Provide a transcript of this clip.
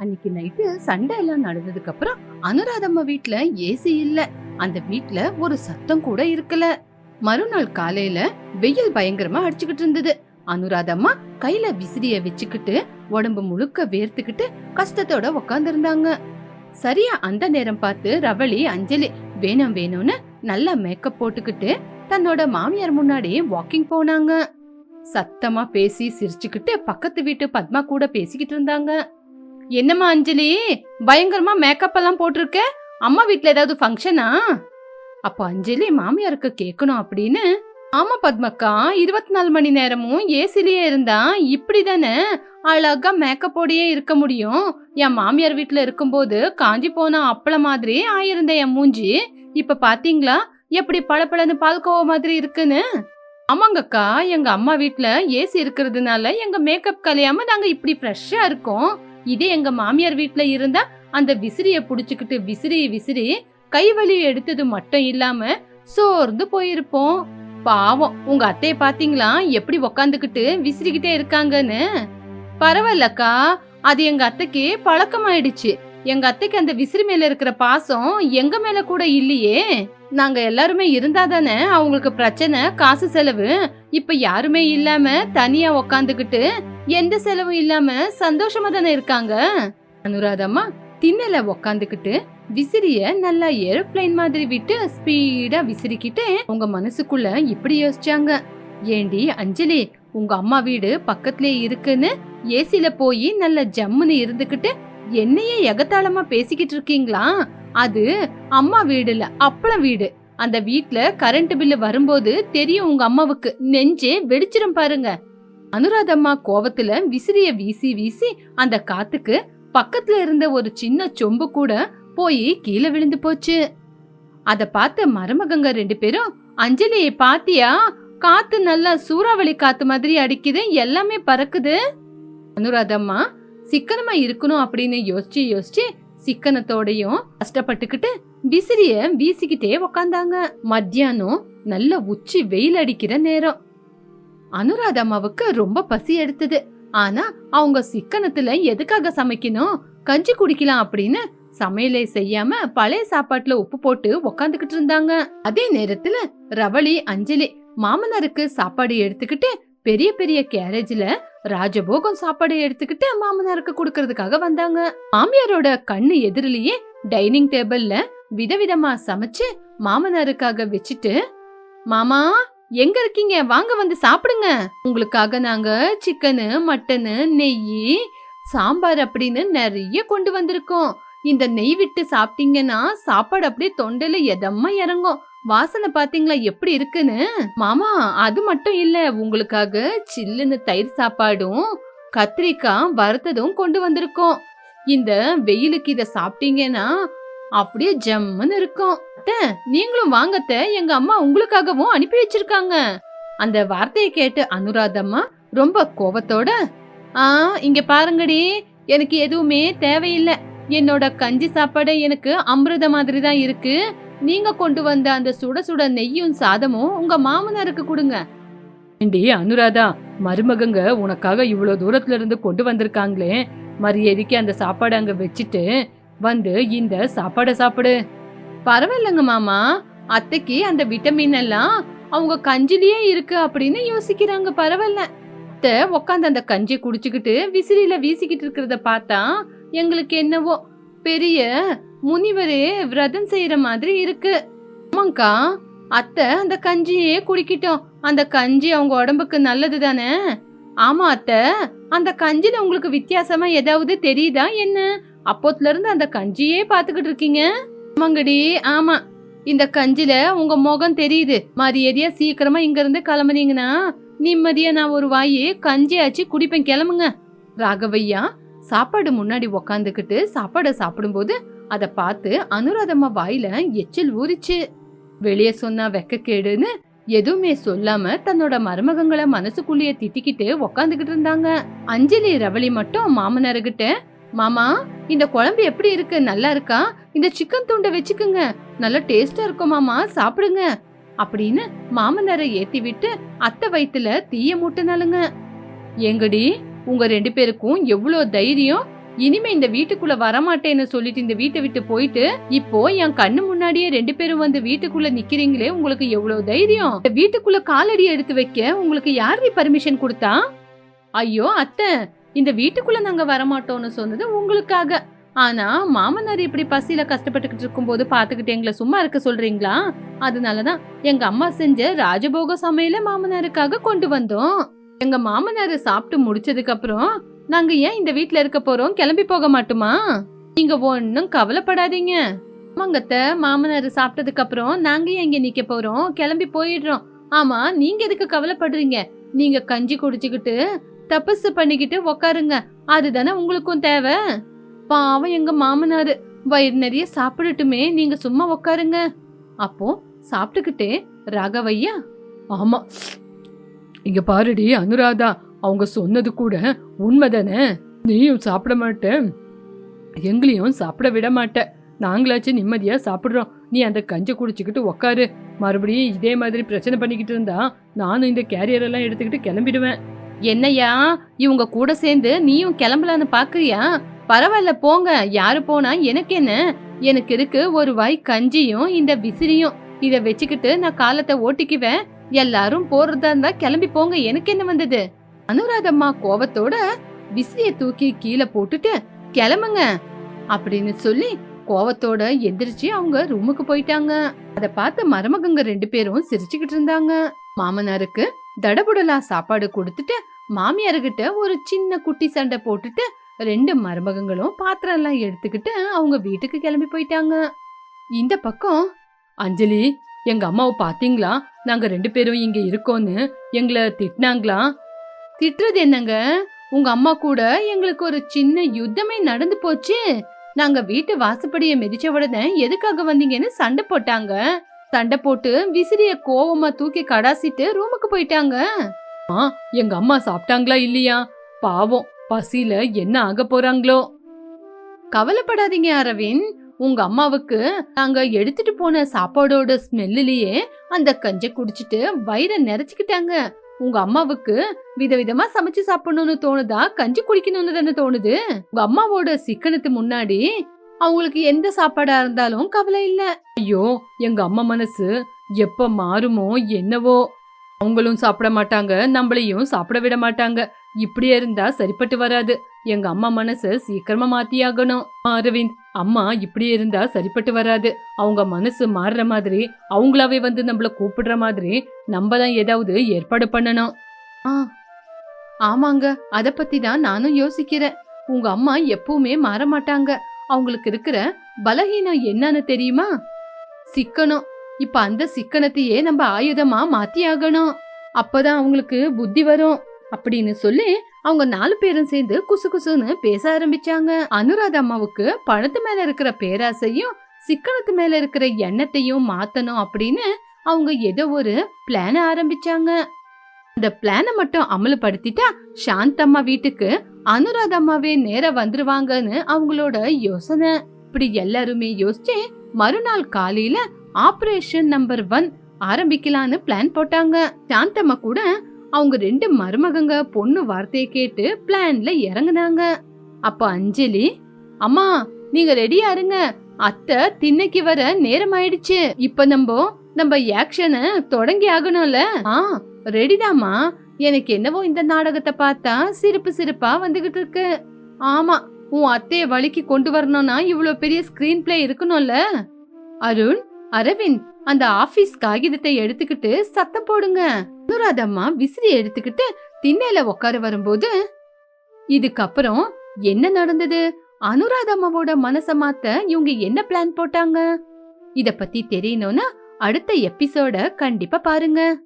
அன்னைக்கு நைட்டு சண்டை எல்லாம் நடந்ததுக்கு அப்புறம் அனுராதம்மா வீட்ல ஏசி இல்ல. அந்த வீட்ல ஒரு சத்தம் கூட இருக்கல. மறுநாள் காலையில வெயில் பயங்கரமா அடிச்சுக்கிட்டு இருந்தது. அனுராதம்மா கையில விசிறிய வச்சுக்கிட்டு உடம்பு முழுக்க வேர்த்துக்கிட்டு கஷ்டத்தோட உக்காந்து இருந்தாங்க. சரியா அந்த நேரம் பார்த்து ரவளி அஞ்சலி வேணும் வேணும்னு நல்லா மேக்கப் போட்டுக்கிட்டு தன்னோட மாமியார் முன்னாடி வாக்கிங் போனாங்க. சத்தமா பேசி சிரிச்சுக்கிட்டு பக்கத்து வீட்டு பத்மா கூட பேசிக்கிட்டு இருந்தாங்க. என்னம்மா அஞ்சலி, பயங்கரமா மேக்கப் எல்லாம் போட்டிருக்க, அம்மா வீட்ல ஏதாவது ஃபங்க்ஷனா? அப்போ அஞ்சலி மாமியாருக்கு கேட்கணும் அப்படின்னு, ஆமா பத்மக்கா, 24 மணி நேரமும் ஏசிலேயே இருந்தா இப்படிதானே அழகா மேக்கப்போடையே இருக்க முடியும். என் மாமியார் வீட்டுல இருக்கும்போது காஞ்சி போன அப்பள மாதிரி ஆயிருந்த என் மூஞ்சி இப்ப பாத்தீங்களா எப்படி பளபளன்னு பால்கோவா மாதிரி இருக்குன்னு. ஆமாங்கக்கா, எங்க அம்மா வீட்டுல ஏசி இருக்கிறதுனால எங்க மேக்கப் கலையாம நாங்க இப்படி ஃப்ரெஷ்ஷா இருக்கோம். இதே எங்க மாமியார் வீட்டுல இருந்தா அந்த விசிறிய புடிச்சுக்கிட்டு விசிறி விசிறி கைவலி எடுத்தது மட்டும் இல்லாம சோர்ந்து போயிருப்போம். பாவம், உங்க அத்தைய பாத்தீங்களா எப்படி உக்காந்துக்கிட்டு விசிறிக்கிட்டே இருக்காங்கன்னு. பரவாயில்லக்கா, அது எங்க அத்தைக்கு பழக்கமாயிடுச்சு. எங்க அத்தைக்கு அந்த விசிறி மேல இருக்கிற பாசம் எங்க மேல கூட இல்லையே. நாங்க எல்லாருமே இருந்தா தானே அவங்களுக்கு பிரச்சனை, காசு செலவு. இப்ப யாருமே இல்லாம தனியா உக்காந்துக்கிட்டு எந்த செலவும் இல்லாம சந்தோஷமா தானே இருக்காங்க. அனுராதம்மா திண்ணல உக்காந்துக்கிட்டு விசிறிய நல்லா ஏரோப்ளைன் மாதிரி விட்டு ஸ்பீடா விசிறிக்கிட்டு உங்க மனசுக்குள்ள இப்படி யோசிச்சாங்க. ஏண்டி அஞ்சலி, உங்க அம்மா வீடு பக்கத்திலே இருக்குன்னு ஏசில போய் நல்ல ஜம்முன்னு இருந்துகிட்டு என்னையே எகத்தாளமா பேசிக்கிட்டு இருக்கீங்களா? அது அம்மா வீடுல அப்பளம் வீடு. அந்த வீட்ல கரண்ட் பில்லு வரும்போது தெரியும் உங்க அம்மாவுக்கு, நெஞ்சே வெடிச்சிரும் பாருங்க. அனுராதம்மா கோவத்துல விசிறிய வீசி வீசி அந்த காத்துக்கு பக்கத்துல இருந்த ஒரு சின்ன சொம்பு கூட போய் கீழே விழுந்து போச்சு. அத பார்த்த மருமகங்க 2 பேரும், அஞ்சலி பாத்தியா, காத்து நல்லா சூறாவளி காத்து மாதிரி அடிக்குது, எல்லாமே பறக்குது. அனுராதம்மா சிக்கனமா இருக்கணும் அப்படின்னு யோசிச்சு யோசிச்சு சிக்கனத்தோடையும் கஷ்டப்பட்டுக்கிட்டு விசிறிய வீசிக்கிட்டே உக்காந்தாங்க. மத்தியானம் நல்ல உச்சி வெயில் அடிக்கிற நேரம். அனுராதம்மாவுக்கு ரொம்ப பசி எடுத்தது. ஆனா அவங்க சிக்கனத்துல எதுக்காக சமைக்கணும், கஞ்சி குடிக்கலாம் அப்படின்னு சமையலை செய்யாம பழைய சாப்பாட்டுல உப்பு போட்டு உக்காந்துக்கிட்டு இருந்தாங்க. அதே நேரத்துல ரவளி அஞ்சலி மாமனாருக்கு சாப்பாடு எடுத்துக்கிட்டு பெரிய பெரிய கேரேஜ்ல ராஜபோகம் சாப்பாடு எடுத்துக்கிட்டு மாமனாருக்கு குடுக்கறதுக்காக வந்தாங்க. மாமியாரோட கண்ணு எதிரிலேயே டைனிங் டேபிள்ல விதவிதமா சமைச்சு மாமனாருக்காக வச்சுட்டு, மாமா எங்க இருக்கீங்க, வாங்க வந்து சாப்பிடுங்க, உங்களுக்காக நாங்க சிக்கனு மட்டனு நெய் சாம்பார் அப்படின்னு நிறைய கொண்டு வந்திருக்கோம். இந்த நெய் விட்டு சாப்பிட்டீங்கன்னா சாப்பாடு அப்படியே தொண்டையில எதமா இறங்கும். வாசனை பாத்தீங்களா எப்படி இருக்குன்னு. மாமா அது மட்டும் இல்ல, உங்களுக்காக சில்லுன்னு தயிர் சாப்பாடும் கத்திரிக்காய் வறுத்ததும் கொண்டு வந்திருக்கோம். இந்த வெயிலுக்கு இத சாப்பிட்டீங்கன்னா அப்படியே ஜம்முன்னு இருக்கும். நீங்களும் வாங்கத்த, எங்க அம்மா உங்களுக்காகவும் அனுப்பி வச்சிருக்காங்க. அந்த வார்த்தையை கேட்டு அனுராதம்மா ரொம்ப கோவத்தோட, இங்க பாருங்கடி, எனக்கு எதுவுமே தேவையில்லை. என்னோட கஞ்சி சாப்பாடு எனக்கு அமிர்த மாதிரி தான் இருக்கு. நீங்க கொண்டு வந்த அந்த சுட சுட நெய்யும் சாதமும் உங்க மாமனாருக்கு கொடுங்க. அனுராதா, மருமகங்க உனக்காக இவ்வளவு தூரத்துல இருந்து கொண்டு வந்திருக்காங்களே, மரியாதைக்கு அந்த சாப்பாடு அங்க வச்சுட்டு வந்து இந்த சாப்பாட சாப்பிடு. பரவாயில்லங்க மாமா, அத்தைக்கு அந்த விட்டமின் எல்லாம் அவங்க கஞ்சிலேயே இருக்கு அப்படின்னு யோசிக்கிறாங்க. பரவாயில்ல. அத்தை உக்காந்து அந்த கஞ்சி குடிச்சுக்கிட்டு விசிறியில வீசிக்கிட்டு இருக்கிறத பார்த்தா எங்களுக்கு என்னவோ பெரிய முனிவரே விரதம் செய்யற மாதிரி இருக்கு. ஆமாங்கா, அத்தை அந்த கஞ்சியே குடிக்கிட்டோம். அந்த கஞ்சி அவங்க உடம்புக்கு நல்லது தானே. ஆமா அத்தை, அந்த கஞ்சில உங்களுக்கு வித்தியாசமா ஏதாவது தெரியுதா என்ன? அப்போத்துல இருந்து அந்த கஞ்சியே பாத்துக்கிட்டு இருக்கீங்க. ஆமாங்கடி, ஆமா, இந்த கஞ்சில உங்க முகம் தெரியுது. மரியாதையா சீக்கிரமா இங்க இருந்து கிளம்புனீங்கன்னா நிம்மதியா நான் ஒரு வாயி கஞ்சி ஆச்சு குடிப்பேன், கிளம்புங்க. ராகவையா சாப்பாடு முன்னாடி உக்காந்துக்கிட்டு சாப்பாட சாப்பிடும்போது அத பார்த்து அனுராதம்மா வாயில எச்சில் ஊறிச்சு. வெளியே சொன்னா வெக்கக்கேடுன்னு எதுவுமே சொல்லாம தன்னோட மருமகங்களை மனசுக்குள்ளேயே திட்டிக்கிட்டு உக்காந்துக்கிட்டு இருந்தாங்க. அஞ்சலி ரவளி மட்டும் மாமனார்கிட்ட, மாமா இந்த குழம்பு எப்படி இருக்கு, நல்லா இருக்கா? இந்த சிக்கன் துண்டை வச்சுக்குங்க, நல்லா டேஸ்டா இருக்கும் மாமா, சாப்பிடுங்க அப்படின்னு மாமனாரை ஏத்தி விட்டு அத்தை வயித்துல தீய மூட்டினாலுங்க. எங்கடி உங்க 2 பேருக்கும் எவ்வளவு தைரியம்? இனிமே இந்த வீட்டுக்குள்ள வரமாட்டேன்னு சொல்லிட்டு இந்த வீட்டை விட்டு போயிட்டு இப்போ என் கண்ணு முன்னாடியே 2 பேரும் வந்து வீட்டுக்குள்ள நிக்கிறீங்களே, உங்களுக்கு எவ்வளவு தைரியம்? இந்த வீட்டுக்குள்ள காலடி எடுத்து வைக்க உங்களுக்கு யாரு பர்மிஷன் கொடுத்தா? ஐயோ அத்தை, இந்த வீட்டுக்குள்ள நாங்க வரமாட்டோம்னு சொன்னது உங்களுக்காக. ஆனா மாமனார் இப்படி பசியில கஷ்டப்பட்டுக்கிட்டு இருக்கும்போது பாத்துக்கிட்டு எங்களை சும்மா இருக்க சொல்றீங்களா? அதனாலதான் எங்க அம்மா செஞ்ச ராஜபோக சமையல மாமனாருக்காக கொண்டு வந்தோம். எங்க மாமனாரு சாப்பிட்டு முடிச்சதுக்கு அப்புறம் நாங்க ஏன் இந்த வீட்ல இருக்க போறோம்? கிளம்பி போக மாட்டோமா? நீங்க ஒன்னும் கவலைப்படாதீங்க. ஆமாங்கத்த, மாமனாரு சாப்பிட்டதுக்கு அப்புறம் நாங்க ஏன் இங்க நிக்க போறோம்? கிளம்பி போயிடுறோம். ஆமா, நீங்க எதுக்கு கவலைப்படுறீங்க? நீங்க கஞ்சி குடிச்சுக்கிட்டு தபசு பண்ணிக்கிட்டு உக்காருங்க, அதுதானே உங்களுக்கும் தேவை. பாவம் எங்க மாமனாரு வயிறு நிறைய சாப்பிடட்டுமே, நீங்க சும்மா உக்காருங்க. அப்போ சாப்பிட்டுக்கிட்டே ராகவையா, ஆமா இங்க பாருடி அனுராதா, அவங்க சொன்னது கூட உண்மைதானே. நீயும் சாப்பிட மாட்ட, எங்களையும் சாப்பிட விட மாட்ட. நாங்களாச்சும் நிம்மதியா சாப்பிடுறோம், நீ அந்த கஞ்சி குடிச்சுக்கிட்டு உக்காரு. மறுபடியும் இதே மாதிரி பிரச்சனை பண்ணிக்கிட்டு இருந்தா நானும் இந்த கேரியர் எல்லாம் எடுத்துக்கிட்டு கிளம்பிடுவேன். என்னையா இவங்க கூட சேர்ந்து நீயும் கிளம்பலான்னு பாக்குறியா? பரவாயில்ல போங்க, யாரு போனா எனக்கு என்ன? எனக்கு இருக்கு ஒரு வாய் கஞ்சியும் இந்த விசிறியும், இத வச்சுக்கிட்டு நான் காலத்தை ஓட்டிக்குவேன். எல்லாரும் போறதா இருந்தா கிளம்பி போங்க, எனக்கு என்ன வந்தது? அனுராதம்மா கோவத்தோட விசிறிய தூக்கி கீழே போட்டுட்டு கிளம்புங்க அப்படின்னு சொல்லி கோவத்தோட எந்திரிச்சு அவங்க ரூமுக்கு போயிட்டாங்க. அத பார்த்து மருமகங்க 2 பேரும் சிரிச்சுக்கிட்டு இருந்தாங்க. மாமனாருக்கு தடபுடலா சாப்பாடு கொடுத்துட்டு மாமியார்கிட்ட ஒரு சின்ன குட்டி சண்டை போட்டுட்டு 2 மருமகங்களும் பாத்திரம் எல்லாம் எடுத்துக்கிட்டு அவங்க வீட்டுக்கு கிளம்பி போயிட்டாங்க. இந்த பக்கம் அஞ்சலி, எங்க அம்மாவை பாத்தீங்களா? நாங்க 2 பேரும் இங்க இருக்கோன்னு எங்களை திட்டினாங்களா? திட்டுறது என்னங்க, உங்க அம்மா கூட எங்களுக்கு ஒரு சின்ன யுத்தமே நடந்து போச்சு. நாங்க வீட்டு வாசப்படியை மிதிச்ச உடனே எதுக்காக வந்தீங்கன்னு சண்டை போட்டாங்க. சண்டை போட்டு விசிறிய கோவமா தூக்கி கடாசிட்டு ரூமுக்கு போயிட்டாங்க. எங்க அம்மா சாப்பிட்டாங்களா இல்லையா? பாவம், பசியில என்ன ஆக போறாங்களோ. கவலைப்படாதீங்க அரவிந்த், உங்க அம்மாவுக்கு நாங்க எடுத்துட்டு போன சாப்பாடோட ஸ்மெல்லிலேயே அந்த கஞ்சை குடிச்சிட்டு வயிறை நிறைச்சுக்கிட்டாங்க. உங்க அம்மாவுக்கு விதவிதமா சமைச்சு சாப்பிடணும்னு தோணுதா, கஞ்சி குடிக்கணும்னு தானே தோணுது? உங்க அம்மாவோட சிக்கனத்து முன்னாடி அவங்களுக்கு எந்த சாப்பாடா இருந்தாலும் கவலை இல்ல. ஐயோ, எங்க அம்மா மனசு எப்ப மாறுமோ என்னவோ. அவங்களும் சாப்பிட மாட்டாங்க, நம்மளையும் சாப்பிட விட மாட்டாங்க. இப்படியே இருந்தா சரிப்பட்டு வராது. எங்க அம்மா மனச சீக்கிரமா மாத்தியாகணும். அரவிந்த், அம்மா இப்படியே இருந்தா சரிப்பட்டு வராது. அவங்க மனசு மாறுற மாதிரி, அவங்களாவே வந்து நம்மள கூப்பிடுற மாதிரி நம்ம தான் ஏதாவது ஏற்பாடு பண்ணணும். ஆமாங்க, அத பத்தி தான் நானும் யோசிக்கிறேன். உங்க அம்மா எப்பவுமே மாற மாட்டாங்க. அவங்களுக்கு இருக்கிற பலகீனம் என்னன்னு தெரியுமா? சிக்கனம். இப்ப அந்த சிக்கனத்தையே நம்ம ஆயுதமா மாத்தி ஆகணும். அப்பதான் அவங்களுக்கு புத்தி வரும் அப்படின்னு சொல்லி அவங்க 4 பேரும் சேர்ந்து குசு குசுன்னு பேச ஆரம்பிச்சாங்க. அனுராதா அம்மாவுக்கு பணத்து மேல இருக்கிற பேராசையும் சிக்கனத்து மேல இருக்கிற எண்ணத்தையும் மாத்தணும் அப்படின்னு அவங்க ஏதோ ஒரு பிளான ஆரம்பிச்சாங்க. அந்த பிளான மட்டும் அமலுப்படுத்திட்டா சாந்தம்மா வீட்டுக்கு அனுராதா அம்மாவே நேரா வந்துருவாங்கன்னு அவங்களோட யோசனை. இப்படி எல்லாருமே யோசிச்சு மறுநாள் காலையில ஆபரேஷன் நம்பர் 1 ஆரம்பிக்கலான்னு பிளான் போட்டாங்க. சாந்தம்மா கூட அவங்க 2 மருமகங்க பொண்ணு வார்த்தையை கேட்டு பிளான்ல இறங்குனாங்க. அப்ப அஞ்சலி, அம்மா நீங்க ரெடியா இருங்க, அத்தை திண்ணைக்கு வர நேரம் ஆயிடுச்சு. இப்ப நம்ம ஆக்ஷனை தொடங்கி ஆகணும்ல. ரெடிதாமா. எனக்கு என்னவோ இந்த நாடகத்தை பார்த்தா சிரிப்பு சிரிப்பா வந்துகிட்டு இருக்கு. ஆமா, உன் அத்தைய வழிக்கு கொண்டு வரணும்னா இவ்வளவு பெரிய ஸ்கிரீன் பிளே இருக்கணும்ல. அருண், அரவிந்த், அந்த ஆபீஸ் காகிதத்தை எடுத்துக்கிட்டு சத்தம் போடுங்க. அனுராதம்மா விசிறி எடுத்துக்கிட்டு திண்ணையில உட்கார வரும்போது, இதுக்கப்புறம் என்ன நடந்தது? அனுராதம்மாவோட மனச மாத்த இவங்க என்ன பிளான் போட்டாங்க? இத பத்தி தெரியணும்னா அடுத்த எபிசோட கண்டிப்பா பாருங்க.